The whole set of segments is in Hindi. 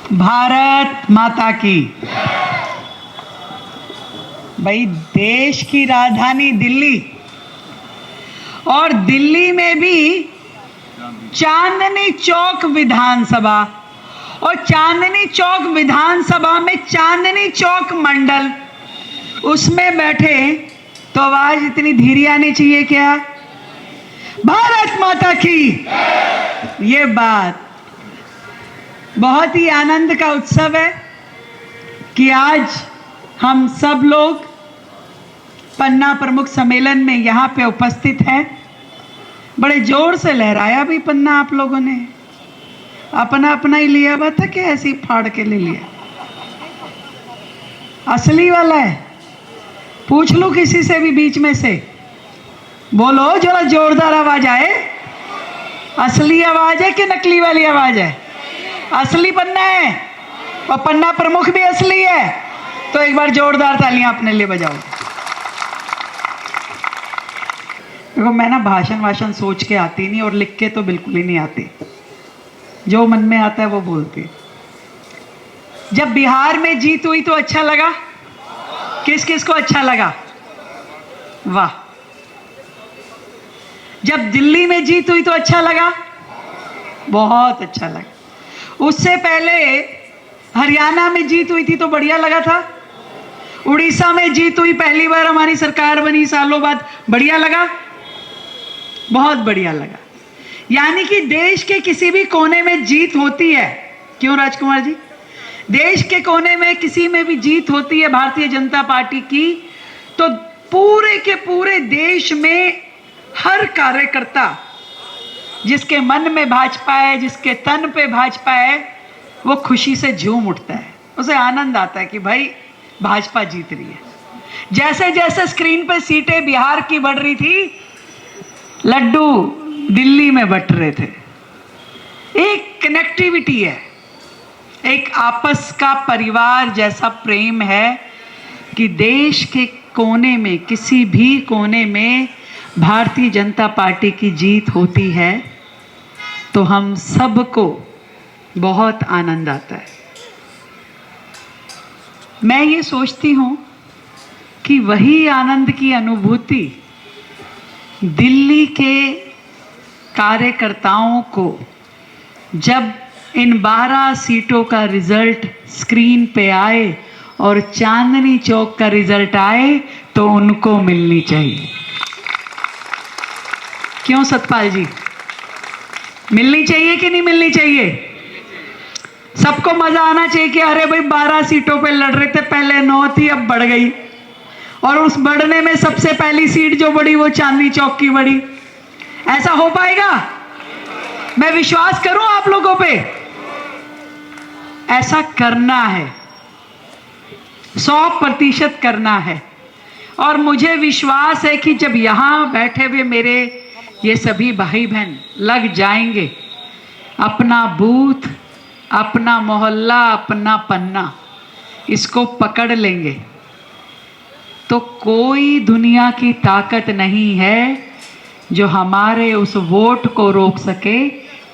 भारत माता की। भाई, देश की राजधानी दिल्ली, और दिल्ली में भी चांदनी चौक विधानसभा, और चांदनी चौक विधानसभा में चांदनी चौक मंडल, उसमें बैठे तो आवाज इतनी धीरे आनी चाहिए क्या? भारत माता की। ये बात बहुत ही आनंद का उत्सव है कि आज हम सब लोग पन्ना प्रमुख सम्मेलन में यहाँ पे उपस्थित हैं। बड़े जोर से लहराया भी पन्ना आप लोगों ने। अपना अपना ही लिया हुआ था कि ऐसे ही फाड़ के ले लिया? असली वाला है? पूछ लो किसी से भी बीच में से, बोलो जरा जोरदार आवाज आए। असली आवाज है कि नकली वाली आवाज है? असली पन्ना है, और पन्ना प्रमुख भी असली है। तो एक बार जोरदार तालियां अपने लिए बजाओ। देखो, मैं ना भाषण सोच के आती नहीं, और लिख के तो बिल्कुल ही नहीं आती। जो मन में आता है वो बोलती। जब बिहार में जीत हुई तो अच्छा लगा? किस किस को अच्छा लगा? वाह। जब दिल्ली में जीत हुई तो अच्छा लगा? बहुत अच्छा लगा। उससे पहले हरियाणा में जीत हुई थी तो बढ़िया लगा था। उड़ीसा में जीत हुई, पहली बार हमारी सरकार बनी सालों बाद, बढ़िया लगा? बहुत बढ़िया लगा। यानी कि देश के किसी भी कोने में जीत होती है। क्यों राजकुमार जी? देश के कोने में किसी में भी जीत होती है भारतीय जनता पार्टी की, तो पूरे के पूरे देश में हर कार्यकर्ता, जिसके मन में भाजपा है, जिसके तन पे भाजपा है, वो खुशी से झूम उठता है। उसे आनंद आता है कि भाई भाजपा जीत रही है। जैसे जैसे स्क्रीन पे सीटें बिहार की बढ़ रही थी, लड्डू दिल्ली में बट रहे थे। एक कनेक्टिविटी है, एक आपस का परिवार जैसा प्रेम है कि देश के कोने में, किसी भी कोने में भारतीय जनता पार्टी की जीत होती है तो हम सबको बहुत आनंद आता है। मैं ये सोचती हूँ कि वही आनंद की अनुभूति दिल्ली के कार्यकर्ताओं को जब इन 12 सीटों का रिजल्ट स्क्रीन पे आए और चांदनी चौक का रिजल्ट आए तो उनको मिलनी चाहिए। क्यों सतपाल जी? मिलनी चाहिए कि नहीं मिलनी चाहिए? सबको मजा आना चाहिए कि अरे भाई 12 सीटों पे लड़ रहे थे, पहले 9 थी, अब बढ़ गई, और उस बढ़ने में सबसे पहली सीट जो बढ़ी वो चांदनी चौक की बढ़ी। ऐसा हो पाएगा? मैं विश्वास करूं आप लोगों पे? ऐसा करना है, 100% करना है। और मुझे विश्वास है कि जब यहां बैठे हुए मेरे ये सभी भाई बहन लग जाएंगे, अपना बूथ, अपना मोहल्ला, अपना पन्ना, इसको पकड़ लेंगे, तो कोई दुनिया की ताकत नहीं है जो हमारे उस वोट को रोक सके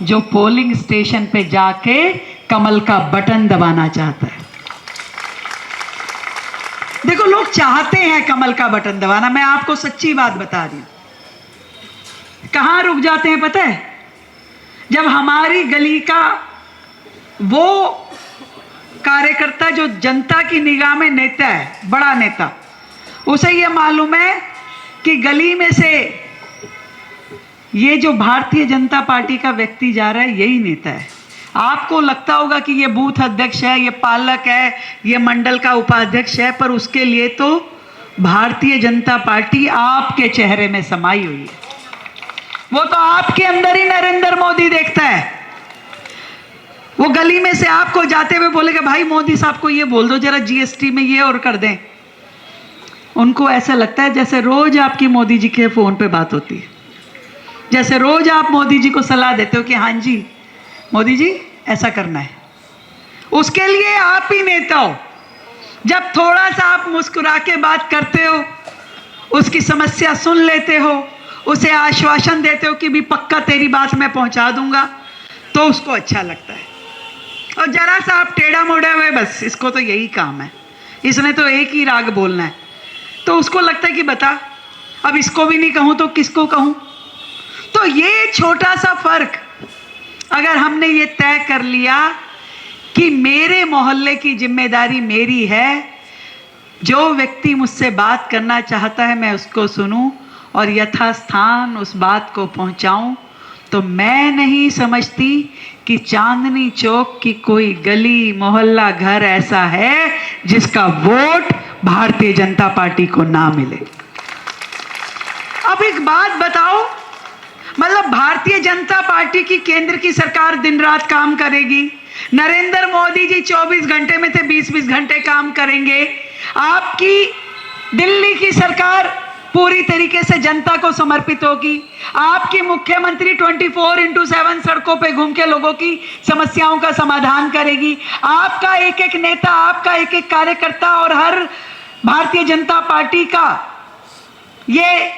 जो पोलिंग स्टेशन पे जाके कमल का बटन दबाना चाहता है। देखो, लोग चाहते हैं कमल का बटन दबाना। मैं आपको सच्ची बात बता रही हूं। कहां रुक जाते हैं पता है? जब हमारी गली का वो कार्यकर्ता जो जनता की निगाह में नेता है, बड़ा नेता, उसे ये मालूम है कि गली में से ये जो भारतीय जनता पार्टी का व्यक्ति जा रहा है यही नेता है। आपको लगता होगा कि ये बूथ अध्यक्ष है, ये पालक है, ये मंडल का उपाध्यक्ष है, पर उसके लिए तो भारतीय जनता पार्टी आपके चेहरे में समाई हुई है। वो तो आपके अंदर ही नरेंद्र मोदी देखता है। वो गली में से आपको जाते हुए बोलेगा, भाई मोदी साहब को ये बोल दो जरा जीएसटी में ये और कर दें। उनको ऐसा लगता है जैसे रोज आपकी मोदी जी के फोन पे बात होती है, जैसे रोज आप मोदी जी को सलाह देते हो कि हाँ जी मोदी जी ऐसा करना है। उसके लिए आप ही नेता हो। जब थोड़ा सा आप मुस्कुरा के बात करते हो, उसकी समस्या सुन लेते हो, उसे आश्वासन देते हो कि भी पक्का तेरी बात मैं पहुंचा दूंगा, तो उसको अच्छा लगता है। और जरा सा आप टेढ़ा मोड़ा हुए, बस इसको तो यही काम है, इसने तो एक ही राग बोलना है, तो उसको लगता है कि बता अब इसको भी नहीं कहूं तो किसको कहूं। तो ये छोटा सा फर्क अगर हमने ये तय कर लिया कि मेरे मोहल्ले की जिम्मेदारी मेरी है, जो व्यक्ति मुझसे बात करना चाहता है मैं उसको सुनूं और यथास्थान उस बात को पहुंचाऊं, तो मैं नहीं समझती कि चांदनी चौक की कोई गली मोहल्ला घर ऐसा है जिसका वोट भारतीय जनता पार्टी को ना मिले। अब एक बात बताओ, मतलब भारतीय जनता पार्टी की केंद्र की सरकार दिन रात काम करेगी, नरेंद्र मोदी जी 24 घंटे में थे 20-20 घंटे काम करेंगे, आपकी दिल्ली की सरकार पूरी तरीके से जनता को समर्पित होगी, आपकी मुख्यमंत्री 24x7 सड़कों पे घूम के लोगों की समस्याओं का समाधान करेगी, आपका एक एक नेता, आपका एक एक कार्यकर्ता और हर भारतीय जनता पार्टी का ये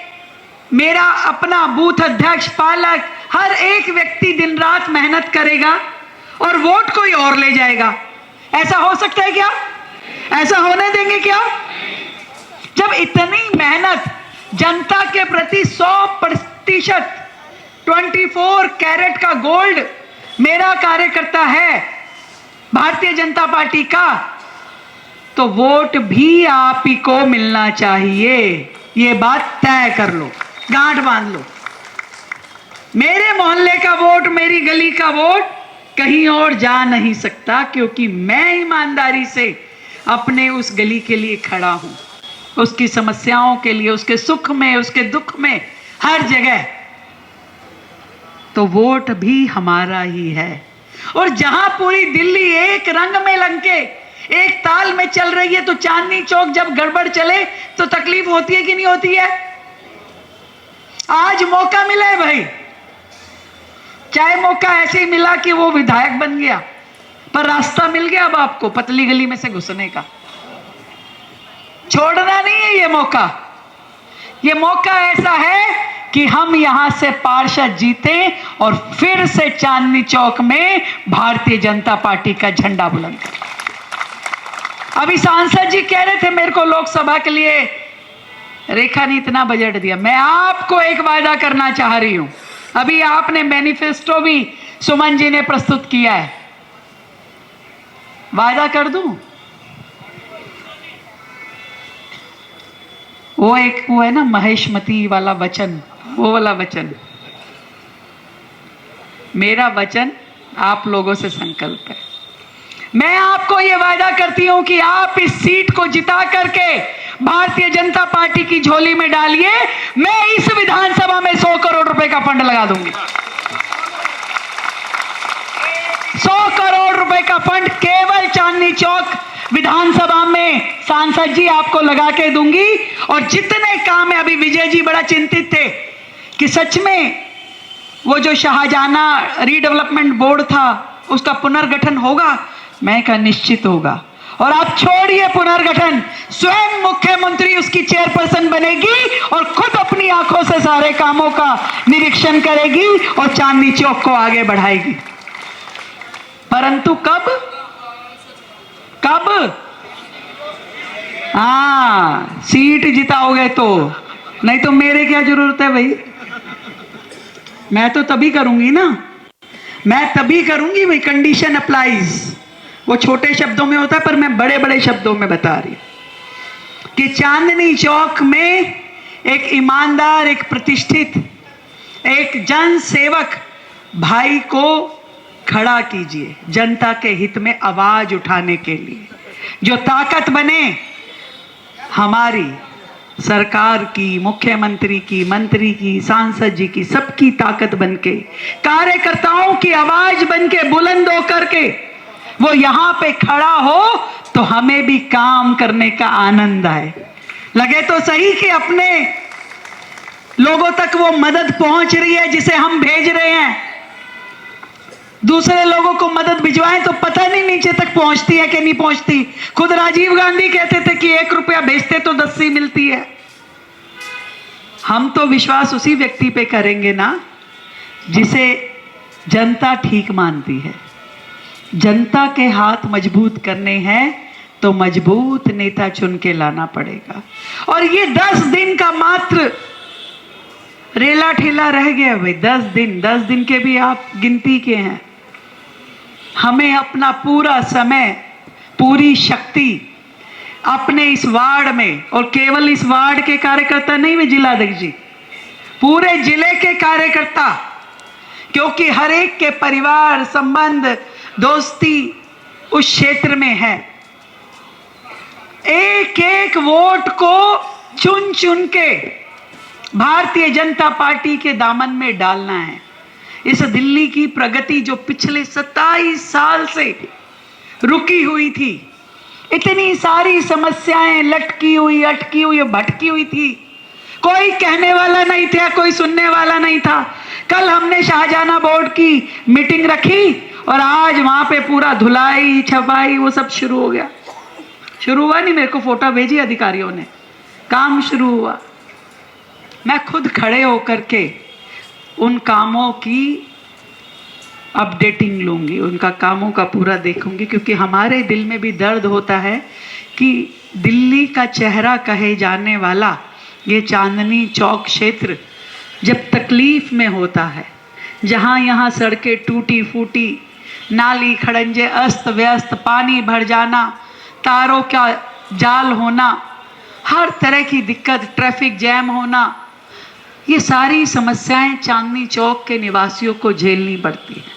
मेरा अपना बूथ अध्यक्ष पालक हर एक व्यक्ति दिन रात मेहनत करेगा और वोट कोई और ले जाएगा। ऐसा हो सकता है क्या? ऐसा होने देंगे क्या? जब इतनी मेहनत जनता के प्रति 100% 24 कैरेट का गोल्ड मेरा कार्यकर्ता है भारतीय जनता पार्टी का, तो वोट भी आप ही को मिलना चाहिए। ये बात तय कर लो, गांठ बांध लो। मेरे मोहल्ले का वोट, मेरी गली का वोट कहीं और जा नहीं सकता, क्योंकि मैं ईमानदारी से अपने उस गली के लिए खड़ा हूं, उसकी समस्याओं के लिए, उसके सुख में, उसके दुख में, हर जगह। तो वोट भी हमारा ही है। और जहां पूरी दिल्ली एक रंग में लंके एक ताल में चल रही है, तो चांदनी चौक जब गड़बड़ चले तो तकलीफ होती है कि नहीं होती है? आज मौका मिला है भाई, चाहे मौका ऐसे ही मिला कि वो विधायक बन गया, पर रास्ता मिल गया अब आपको पतली गली में से घुसने का। छोड़ना नहीं है ये मौका। ये मौका ऐसा है कि हम यहां से पार्षद जीते और फिर से चांदनी चौक में भारतीय जनता पार्टी का झंडा बुलंद करें। अभी सांसद जी कह रहे थे मेरे को लोकसभा के लिए रेखा ने इतना बजट दिया। मैं आपको एक वायदा करना चाह रही हूं, अभी आपने मैनिफेस्टो भी सुमन जी ने प्रस्तुत किया है, वायदा कर दूं? वो एक वो है ना महेशमती वाला वचन, वो वाला वचन, मेरा वचन आप लोगों से संकल्प है। मैं आपको यह वायदा करती हूं कि आप इस सीट को जिता करके भारतीय जनता पार्टी की झोली में डालिए, मैं इस विधानसभा में 100 करोड़ रुपए का फंड लगा दूंगी। 100 करोड़ रुपए का फंड केवल चांदनी चौक विधानसभा में सांसद जी आपको लगा के दूंगी। और जितने काम है, अभी विजय जी बड़ा चिंतित थे कि सच में वो जो शाहजहाना रीडेवलपमेंट बोर्ड था उसका पुनर्गठन होगा। मैं कहा निश्चित होगा, और आप छोड़िए पुनर्गठन, स्वयं मुख्यमंत्री उसकी चेयरपर्सन बनेगी और खुद अपनी आंखों से सारे कामों का निरीक्षण करेगी और चांदनी चौक को आगे बढ़ाएगी। परंतु कब? हाँ, सीट जिताओगे तो, नहीं तो मेरे क्या जरूरत है भाई। मैं तो तभी करूंगी ना, मैं तभी करूंगी भाई। कंडीशन अप्लाइज, वो छोटे शब्दों में होता है, पर मैं बड़े बड़े शब्दों में बता रही हूं कि चांदनी चौक में एक ईमानदार, एक प्रतिष्ठित, एक जन सेवक भाई को खड़ा कीजिए जनता के हित में आवाज उठाने के लिए, जो ताकत बने हमारी सरकार की, मुख्यमंत्री की, मंत्री की, सांसद जी की, सबकी ताकत बनके, कार्यकर्ताओं की आवाज बनके, बुलंद होकर के वो यहां पे खड़ा हो, तो हमें भी काम करने का आनंद आए। लगे तो सही कि अपने लोगों तक वो मदद पहुंच रही है जिसे हम भेज रहे हैं। दूसरे लोगों को मदद भिजवाएं तो पता नहीं नीचे तक पहुंचती है कि नहीं पहुंचती। खुद राजीव गांधी कहते थे कि 1 रुपया भेजते तो 10 ही मिलती है। हम तो विश्वास उसी व्यक्ति पे करेंगे ना जिसे जनता ठीक मानती है। जनता के हाथ मजबूत करने हैं तो मजबूत नेता चुन के लाना पड़ेगा। और ये 10 दिन का मात्र रेला ठेला रह गया भाई। 10 दिन के भी आप गिनती के हैं। हमें अपना पूरा समय, पूरी शक्ति अपने इस वार्ड में, और केवल इस वार्ड के कार्यकर्ता नहीं, वे जिलाध्यक्ष जी, पूरे जिले के कार्यकर्ता, क्योंकि हर एक के परिवार संबंध दोस्ती उस क्षेत्र में है, एक एक वोट को चुन चुन के भारतीय जनता पार्टी के दामन में डालना है। इस दिल्ली की प्रगति जो पिछले 27 साल से रुकी हुई थी, इतनी सारी समस्याएं लटकी हुई, अटकी हुई, भटकी हुई थी, कोई कहने वाला नहीं था, कोई सुनने वाला नहीं था। कल हमने शाहजहां बोर्ड की मीटिंग रखी और आज वहां पे पूरा धुलाई छपाई वो सब शुरू हो गया। शुरू हुआ नहीं, मेरे को फोटो भेजी अधिकारियों ने, काम शुरू हुआ। मैं खुद खड़े होकर के उन कामों की अपडेटिंग लूंगी, उनका कामों का पूरा देखूंगी, क्योंकि हमारे दिल में भी दर्द होता है कि दिल्ली का चेहरा कहे जाने वाला ये चांदनी चौक क्षेत्र जब तकलीफ में होता है, जहाँ यहाँ सड़कें टूटी फूटी, नाली खड़ंजे अस्त व्यस्त, पानी भर जाना, तारों का जाल होना, हर तरह की दिक्कत, ट्रैफिक जैम होना, ये सारी समस्याएं चांदनी चौक के निवासियों को झेलनी पड़ती है।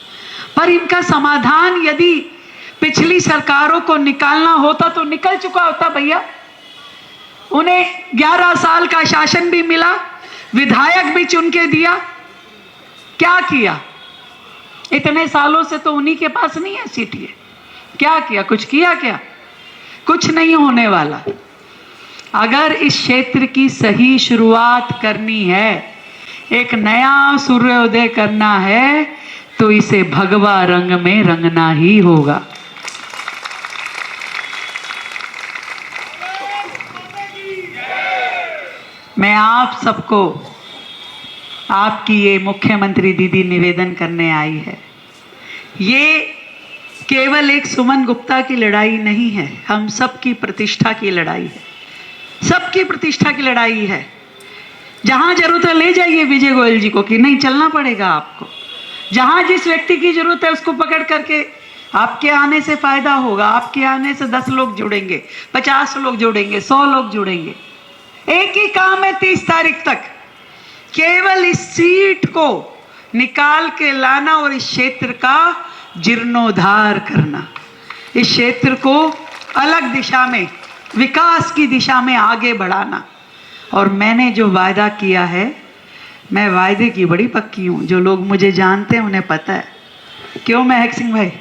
पर इनका समाधान यदि पिछली सरकारों को निकालना होता तो निकल चुका होता भैया। उन्हें 11 साल का शासन भी मिला, विधायक भी चुन के दिया, क्या किया? इतने सालों से तो उन्हीं के पास नहीं है सीट, ये क्या किया? कुछ किया क्या? कुछ नहीं होने वाला। अगर इस क्षेत्र की सही शुरुआत करनी है, एक नया सूर्योदय करना है, तो इसे भगवा रंग में रंगना ही होगा। मैं आप सबको, आपकी ये मुख्यमंत्री दीदी निवेदन करने आई है, ये केवल एक सुमन गुप्ता की लड़ाई नहीं है, हम सबकी प्रतिष्ठा की लड़ाई है, सबकी प्रतिष्ठा की लड़ाई है। जहां जरूरत है ले जाइए विजय गोयल जी को, कि नहीं चलना पड़ेगा आपको। जहां जिस व्यक्ति की जरूरत है उसको पकड़ करके, आपके आने से फायदा होगा, आपके आने से 10 लोग जुड़ेंगे, 50 लोग जुड़ेंगे, 100 लोग जुड़ेंगे। एक ही काम है 30 तारीख तक, केवल इस सीट को निकाल के लाना और इस क्षेत्र का जीर्णोद्धार करना, इस क्षेत्र को अलग दिशा में, विकास की दिशा में आगे बढ़ाना। और मैंने जो वायदा किया है, मैं वायदे की बड़ी पक्की हूँ। जो लोग मुझे जानते हैं उन्हें पता है। क्यों महक सिंह भाई?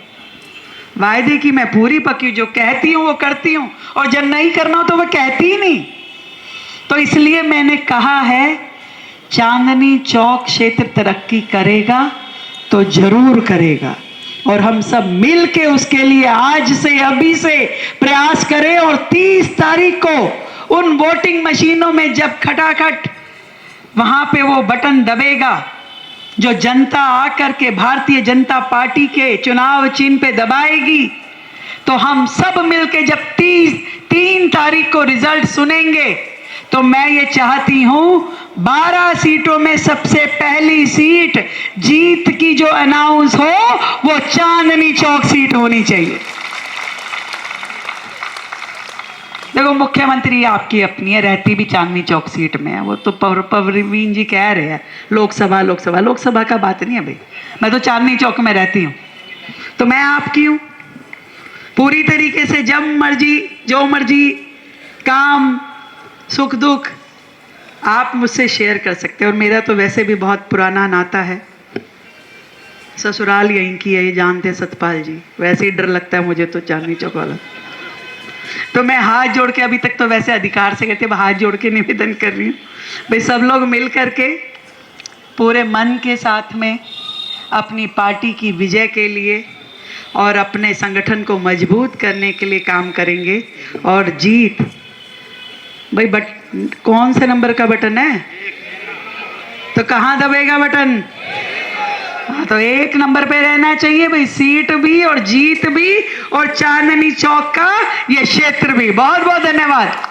वायदे की मैं पूरी पक्की हूँ। जो कहती हूँ वो करती हूँ, और जब नहीं करना हो तो वो कहती ही नहीं। तो इसलिए मैंने कहा है, चांदनी चौक क्षेत्र तरक्की करेगा तो जरूर करेगा, और हम सब मिल के उसके लिए आज से, अभी से प्रयास करें। और 30 तारीख को उन वोटिंग मशीनों में जब खटाखट वहां पे वो बटन दबेगा, जो जनता आकर के भारतीय जनता पार्टी के चुनाव चिन्ह पे दबाएगी, तो हम सब मिलके जब 3 तारीख को रिजल्ट सुनेंगे, तो मैं ये चाहती हूं 12 सीटों में सबसे पहली सीट जीत की जो अनाउंस हो वो चांदनी चौक सीट होनी चाहिए। देखो, मुख्यमंत्री आपकी अपनी है, रहती भी चांदनी चौक सीट में है। वो तो परवीन जी कह रहे हैं लोकसभा लोकसभा, लोकसभा का बात नहीं है भाई। मैं तो चांदनी चौक में रहती हूँ, तो मैं आपकी हूँ। पूरी तरीके से जब मर्जी, जो मर्जी काम, सुख दुख आप मुझसे शेयर कर सकते हैं। और मेरा तो वैसे भी बहुत पुराना नाता है, ससुराल यहीं की है, ये जानते हैं सतपाल जी। वैसे ही डर लगता है मुझे तो चांदनी चौक वाला। तो मैं हाथ जोड़ के, अभी तक तो वैसे अधिकार से कहते, हाथ जोड़ के निवेदन कर रही हूँ भाई, सब लोग मिल करके पूरे मन के साथ में अपनी पार्टी की विजय के लिए और अपने संगठन को मजबूत करने के लिए काम करेंगे। और जीत भाई, कौन से नंबर का बटन है? तो कहाँ दबेगा बटन? हाँ, तो एक नंबर पे रहना चाहिए भाई, सीट भी और जीत भी और चांदनी चौक का ये क्षेत्र भी। बहुत बहुत धन्यवाद।